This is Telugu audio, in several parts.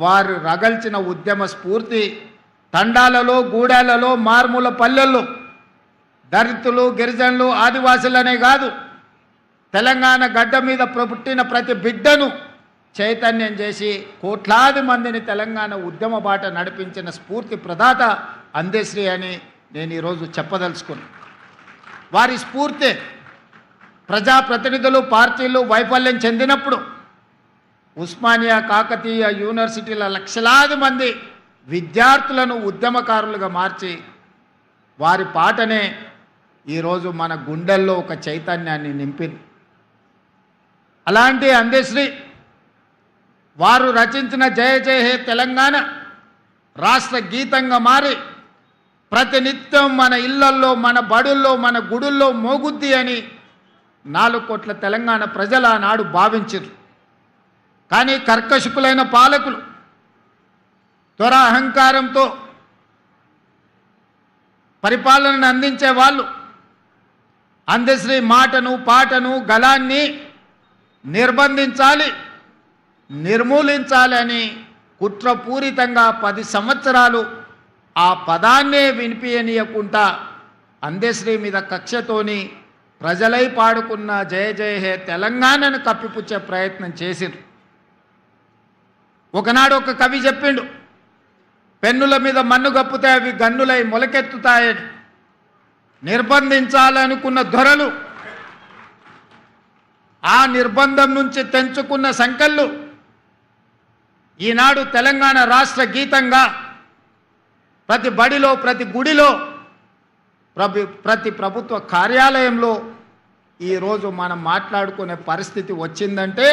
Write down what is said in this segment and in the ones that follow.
వారు రగల్చిన ఉద్యమ స్ఫూర్తి తండాలలో గూడాలలో మార్మూల పల్లెల్లో దళితులు గిరిజనులు ఆదివాసులనే కాదు తెలంగాణ గడ్డ మీద పుట్టిన ప్రతి బిడ్డను చైతన్యం చేసి కోట్లాది మందిని తెలంగాణ ఉద్యమ బాట నడిపించిన స్ఫూర్తి ప్రదాత అందశ్రీ అని నేను ఈరోజు చెప్పదలుచుకున్నాను. వారి స్ఫూర్తి ప్రజాప్రతినిధులు పార్టీలు వైఫల్యం చెందినప్పుడు ఉస్మానియా కాకతీయ యూనివర్సిటీల లక్షలాది మంది విద్యార్థులను ఉద్యమకారులుగా మార్చి వారి పాటనే ఈరోజు మన గుండెల్లో ఒక చైతన్యాన్ని నింపింది. అలాంటి అందశ్రీ వారు రచించిన జయ జయ హే తెలంగాణ రాష్ట్ర గీతంగా మారి ప్రతినిత్యం మన ఇళ్లల్లో మన బడుల్లో మన గుడుల్లో మోగుద్ది అని 4 కోట్ల తెలంగాణ ప్రజలు ఆనాడు భావించారు. కానీ కర్కశకులైన పాలకులు త్వర అహంకారంతో పరిపాలనను అందించే వాళ్ళు అందశ్రీ మాటను పాటను గళాన్ని నిర్బంధించాలి నిర్మూలించాలి అని కుట్రపూరితంగా 10 సంవత్సరాలు ఆ పదాన్నే వినిపించనీయకుండా అందశ్రీ మీద కక్షతోని ప్రజలై పాడుకున్న జయ జయ హే తెలంగాణను కప్పిపుచ్చే ప్రయత్నం చేసిరు. ఒకనాడు ఒక కవి చెప్పిండు, పెన్నుల మీద మన్ను గప్పుతే అవి గన్నులై మొలకెత్తుతాయని. నిర్బంధించాలనుకున్న దొరలు ఆ నిర్బంధం నుంచి తెంచుకున్న సంకళ్ళు ఈనాడు తెలంగాణ రాష్ట్ర గీతంగా ప్రతి బడిలో ప్రతి గుడిలో ప్రతి ప్రభుత్వ కార్యాలయంలో ఈరోజు మనం మాట్లాడుకునే పరిస్థితి వచ్చిందంటే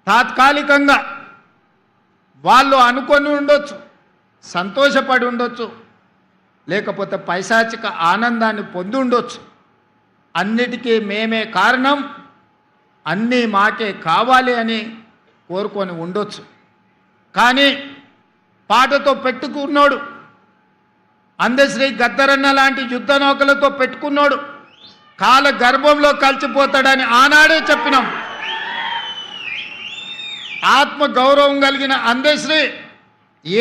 తాత్కాలికంగా వాళ్ళు అనుకొని ఉండొచ్చు, సంతోషపడి ఉండొచ్చు, లేకపోతే పైశాచిక ఆనందాన్ని పొంది ఉండొచ్చు. అన్నిటికీ మేమే కారణం, అన్నీ మాకే కావాలి అని కోరుకొని ఉండొచ్చు. కానీ పాటతో పెట్టుకున్నాడు అందశ్రీ గద్దరన్న లాంటి యుద్ధ నౌకలతో పెట్టుకున్నాడు కాల గర్భంలో కలిసిపోతాడని ఆనాడే చెప్పినాం. ఆత్మ గౌరవం కలిగిన అందశ్రీ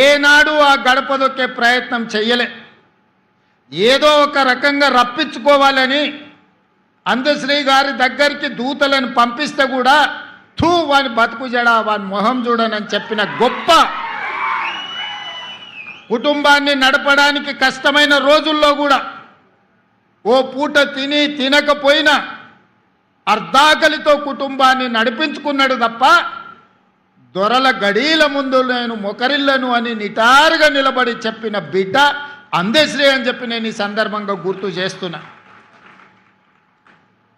ఏనాడు ఆ గడప దొక్కే ప్రయత్నం చెయ్యలే. ఏదో ఒక రకంగా రప్పించుకోవాలని అందశ్రీ గారి దగ్గరికి దూతలను పంపిస్తే కూడా వాని బతుకు జడ వాని మొహం చూడనని చెప్పిన గొప్ప కుటుంబాన్ని నడపడానికి కష్టమైన రోజుల్లో కూడా ఓ పూట తిని తినకపోయినా అర్ధాకలితో కుటుంబాన్ని నడిపించుకున్నాడు తప్ప దొరల గడీల ముందు నేను మొకరిల్లను అని నిటారుగా నిలబడి చెప్పిన బిడ్డ అందశ్రీ అని చెప్పి నేను ఈ సందర్భంగా గుర్తు చేస్తున్నా.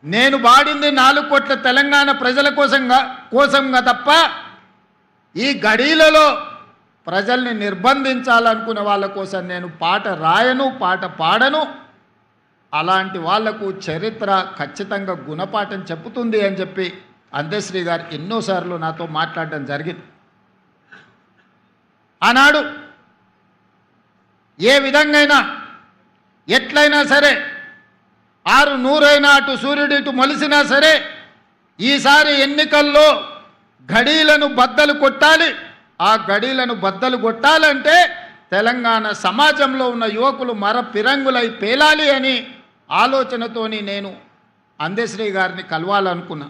నేను వాడింది 4 కోట్ల తెలంగాణ ప్రజల కోసంగా తప్ప ఈ గడీలలో ప్రజల్ని నిర్బంధించాలనుకునే వాళ్ళ కోసం నేను పాట రాయను, పాట పాడను. అలాంటి వాళ్లకు చరిత్ర ఖచ్చితంగా గుణపాఠం చెప్పుతుంది అని చెప్పి అందశ్రీ గారు ఎన్నోసార్లు నాతో మాట్లాడడం జరిగింది. ఆనాడు ఏ విధంగా ఎట్లయినా సరే 600 అయినా అటు సూర్యుడు ఇటు మొలిసినా సరే ఈసారి ఎన్నికల్లో గడీలను బద్దలు కొట్టాలి. ఆ గడీలను బద్దలు కొట్టాలంటే తెలంగాణ సమాజంలో ఉన్న యువకులు పిరంగులై పేలాలి అని ఆలోచనతోని నేను అందశ్రీ గారిని కలవాలనుకున్నా.